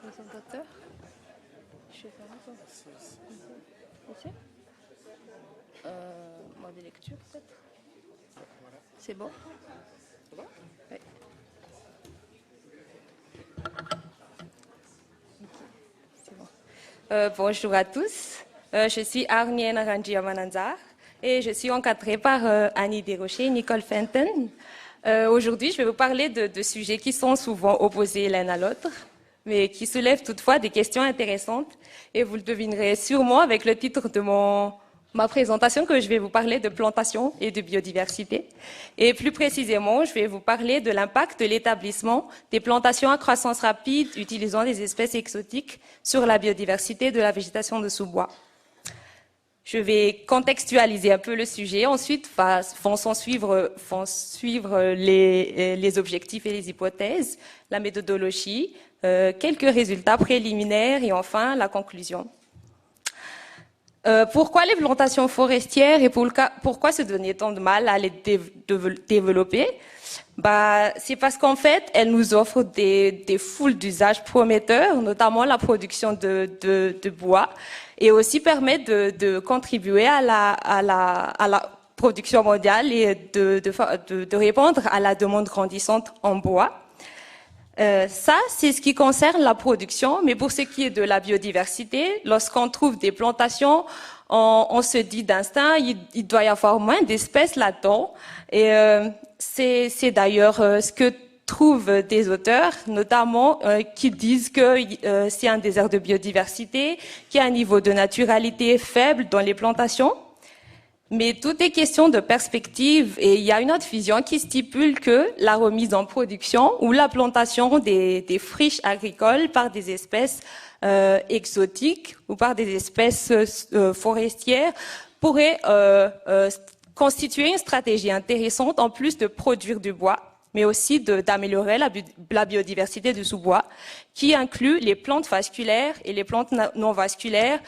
présentateur. Je vais faire quoi? Ici. Mode de lecture, peut-être. C'est bon? Oui. C'est bon. Bonjour à tous. Je suis Arnie Naranji Amananzar et je suis encadrée par Annie Desrochers et Nicole Fenton. Aujourd'hui, je vais vous parler de sujets qui sont souvent opposés l'un à l'autre, mais qui soulèvent toutefois des questions intéressantes. Et vous le devinerez sûrement avec le titre de ma présentation, que je vais vous parler de plantation et de biodiversité. Et plus précisément, je vais vous parler de l'impact de l'établissement des plantations à croissance rapide utilisant des espèces exotiques sur la biodiversité de la végétation de sous-bois. Je vais contextualiser un peu le sujet. Ensuite, vont suivre les objectifs et les hypothèses, la méthodologie, quelques résultats préliminaires et enfin la conclusion. Pourquoi les plantations forestières et pourquoi se donner tant de mal à les développer? C'est parce qu'en fait, elles nous offrent des foules d'usages prometteurs, notamment la production de bois, et aussi permettent de contribuer à la production mondiale et de répondre à la demande grandissante en bois. Ça, c'est ce qui concerne la production, mais pour ce qui est de la biodiversité, lorsqu'on trouve des plantations, on se dit d'instinct, il doit y avoir moins d'espèces là-dedans. Et c'est d'ailleurs ce que trouvent des auteurs, notamment qui disent que c'est un désert de biodiversité, qu'il y a un niveau de naturalité faible dans les plantations. Mais tout est question de perspective et il y a une autre vision qui stipule que la remise en production ou la plantation des friches agricoles par des espèces exotiques ou par des espèces forestières pourrait constituer une stratégie intéressante en plus de produire du bois, mais aussi d'améliorer la biodiversité du sous-bois, qui inclut les plantes vasculaires et les plantes non vasculaires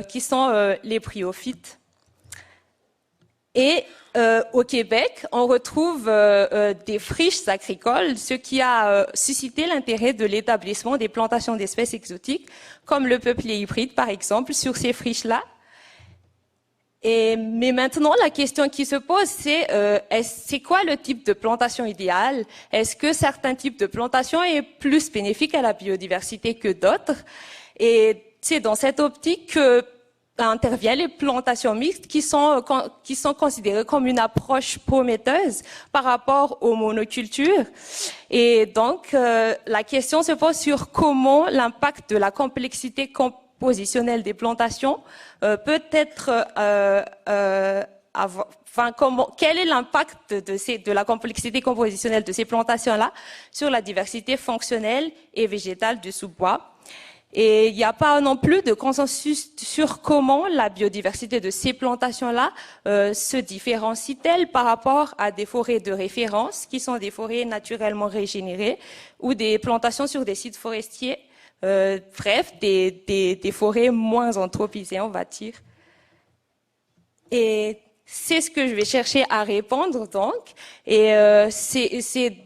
qui sont les bryophytes. Et au Québec, on retrouve des friches agricoles, ce qui a suscité l'intérêt de l'établissement des plantations d'espèces exotiques, comme le peuplier hybride par exemple, sur ces friches-là. Mais maintenant, la question qui se pose, c'est quoi le type de plantation idéal? Est-ce que certains types de plantation est plus bénéfique à la biodiversité que d'autres? Et c'est dans cette optique que interviennent les plantations mixtes qui sont considérées comme une approche prometteuse par rapport aux monocultures. Et donc, la question se pose sur comment l'impact de la complexité compositionnelle des plantations peut être quel est l'impact de la complexité compositionnelle de ces plantations-là sur la diversité fonctionnelle et végétale du sous-bois. Et il n'y a pas non plus de consensus sur comment la biodiversité de ces plantations-là se différencie-t-elle par rapport à des forêts de référence, qui sont des forêts naturellement régénérées, ou des plantations sur des sites forestiers, bref, des forêts moins anthropisées, on va dire. Et c'est ce que je vais chercher à répondre, donc. Et c'est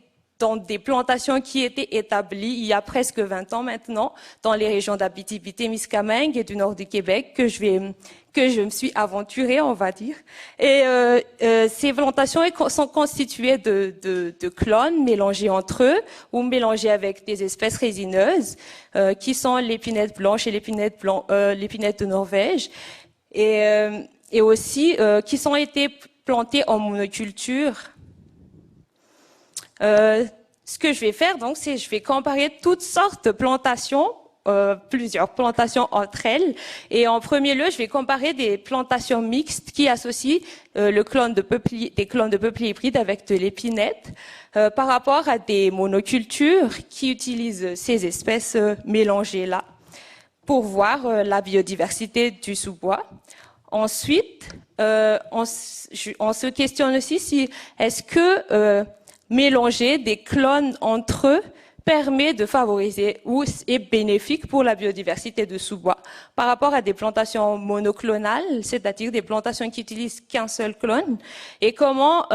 dans des plantations qui étaient établies il y a presque 20 ans maintenant, dans les régions d'Abitibi-Témiscamingue et du nord du Québec, que je me suis aventurée, on va dire. Et ces plantations sont constituées de clones mélangés entre eux ou mélangés avec des espèces résineuses, qui sont l'épinette blanche et l'épinette de Norvège, et aussi qui sont été plantées en monoculture. Ce que je vais faire, donc, c'est je vais comparer toutes sortes de plantations, plusieurs plantations entre elles. Et en premier lieu, je vais comparer des plantations mixtes qui associent des clones de peuplier hybride avec de l'épinette par rapport à des monocultures qui utilisent ces espèces mélangées-là pour voir la biodiversité du sous-bois. Ensuite, on se questionne aussi si est-ce que mélanger des clones entre eux permet de favoriser ou est bénéfique pour la biodiversité de sous-bois par rapport à des plantations monoclonales, c'est-à-dire des plantations qui utilisent qu'un seul clone, et comment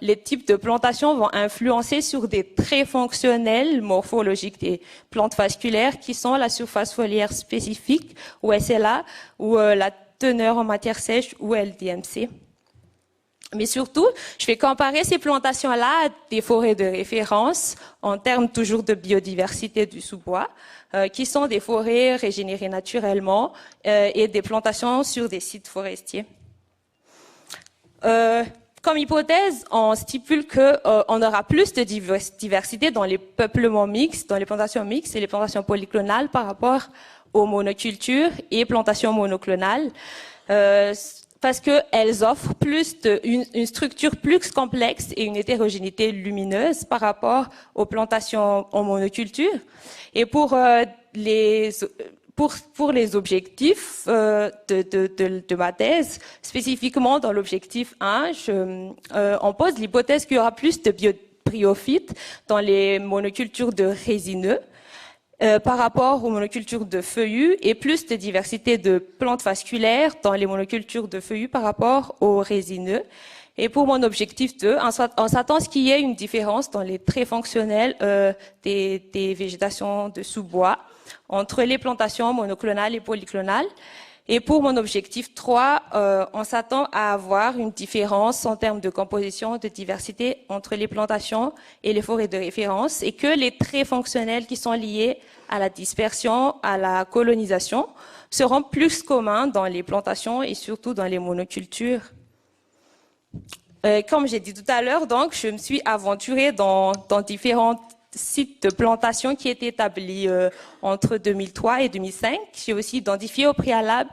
les types de plantations vont influencer sur des traits fonctionnels morphologiques des plantes vasculaires qui sont la surface foliaire spécifique ou SLA ou la teneur en matière sèche ou LDMC. Mais surtout, je vais comparer ces plantations-là à des forêts de référence en termes toujours de biodiversité du sous-bois, qui sont des forêts régénérées naturellement et des plantations sur des sites forestiers. Comme hypothèse, on stipule qu'on aura plus de diversité dans les peuplements mixtes, dans les plantations mixtes et les plantations polyclonales par rapport aux monocultures et plantations monoclonales. Parce qu'elles offrent une structure plus complexe et une hétérogénéité lumineuse par rapport aux plantations en monoculture. Et pour les objectifs de ma thèse, spécifiquement dans l'objectif 1, on pose l'hypothèse qu'il y aura plus de biobryophytes dans les monocultures de résineux, par rapport aux monocultures de feuillus et plus de diversité de plantes vasculaires dans les monocultures de feuillus par rapport aux résineux. Et pour mon objectif 2, on s'attend à ce qu'il y ait une différence dans les traits fonctionnels des végétations de sous-bois entre les plantations monoclonales et polyclonales. Et pour mon objectif 3, on s'attend à avoir une différence en termes de composition, de diversité entre les plantations et les forêts de référence, et que les traits fonctionnels qui sont liés à la dispersion, à la colonisation, seront plus communs dans les plantations et surtout dans les monocultures. Comme j'ai dit tout à l'heure, donc, je me suis aventurée dans différents sites de plantation qui étaient établis entre 2003 et 2005. J'ai aussi identifié au préalable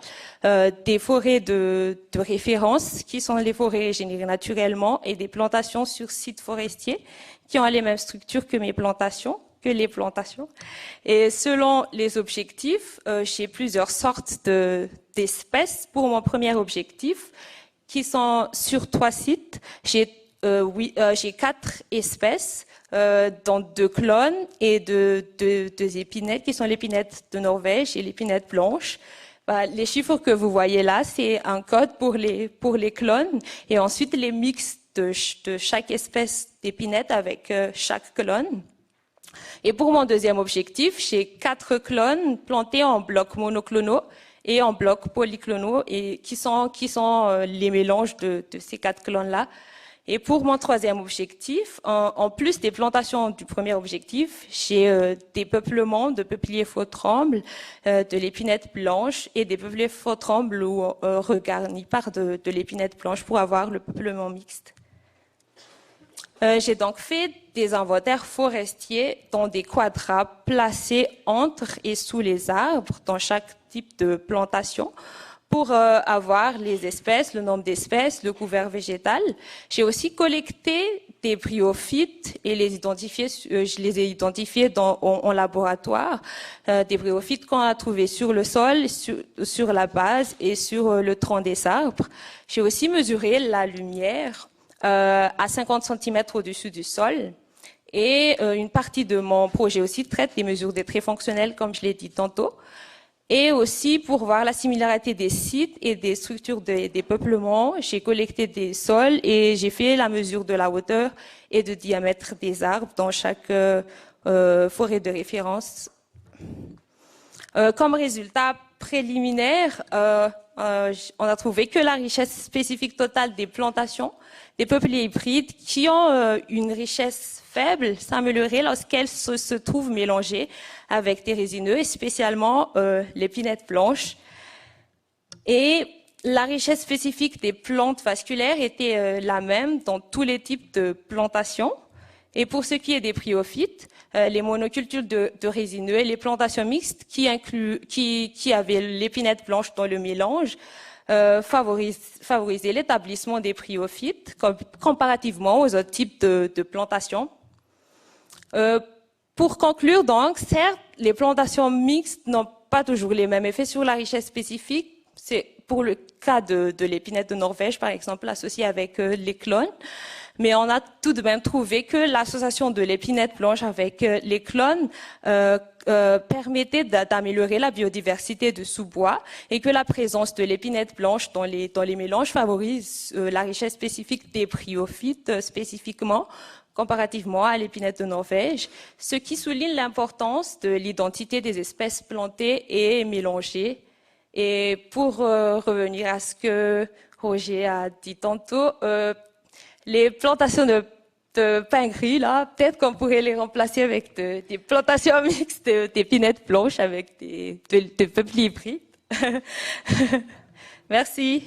des forêts de référence qui sont les forêts régénérées naturellement et des plantations sur sites forestiers qui ont les mêmes structures que les plantations. Et selon les objectifs, j'ai plusieurs sortes d'espèces. Pour mon premier objectif, qui sont sur 3 sites, j'ai 4 espèces, dont 2 clones et 2 épinettes, qui sont l'épinette de Norvège et l'épinette blanche. Les chiffres que vous voyez là, c'est un code pour les clones, et ensuite les mix de chaque espèce d'épinette avec chaque clone. Et pour mon deuxième objectif, j'ai 4 clones plantés en blocs monoclonaux et en blocs polyclonaux, et qui sont les mélanges de ces 4 clones-là. Et pour mon troisième objectif, en plus des plantations du premier objectif, j'ai des peuplements de peupliers faux-trembles, de l'épinette blanche et des peupliers faux-trembles ou regarnis par de l'épinette blanche pour avoir le peuplement mixte. J'ai donc fait des inventaires forestiers dans des quadras placés entre et sous les arbres dans chaque type de plantation, pour avoir les espèces, le nombre d'espèces, le couvert végétal. J'ai aussi collecté des bryophytes et je les ai identifiés en laboratoire, des bryophytes qu'on a trouvés sur le sol, sur la base et sur le tronc des arbres. J'ai aussi mesuré la lumière à 50 cm au-dessus du sol. Et une partie de mon projet aussi traite des mesures des traits fonctionnels, comme je l'ai dit tantôt. Et aussi, pour voir la similarité des sites et des structures des peuplements, j'ai collecté des sols et j'ai fait la mesure de la hauteur et de diamètre des arbres dans chaque forêt de référence. Comme résultat préliminaire, on a trouvé que la richesse spécifique totale des plantations, des peupliers hybrides qui ont une richesse faible, s'améliorer lorsqu'elles se trouvent mélangées avec des résineux, et spécialement l'épinette blanche. Et la richesse spécifique des plantes vasculaires était la même dans tous les types de plantations. Et pour ce qui est des bryophytes, les monocultures de résineux et les plantations mixtes qui avaient l'épinette blanche dans le mélange favorisaient l'établissement des bryophytes comparativement aux autres types de plantations. Pour conclure donc, certes, les plantations mixtes n'ont pas toujours les mêmes effets sur la richesse spécifique. C'est pour le cas de l'épinette de Norvège, par exemple, associée avec les clones. mais on a tout de même trouvé que l'association de l'épinette blanche avec les clones permettait d'améliorer la biodiversité de sous-bois et que la présence de l'épinette blanche dans les mélanges favorise la richesse spécifique des bryophytes spécifiquement, comparativement à l'épinette de Norvège, ce qui souligne l'importance de l'identité des espèces plantées et mélangées. Et pour revenir à ce que Roger a dit tantôt, les plantations de pin gris, là, peut-être qu'on pourrait les remplacer avec des plantations mixtes d'épinettes blanches avec des peupliers hybrides. Merci.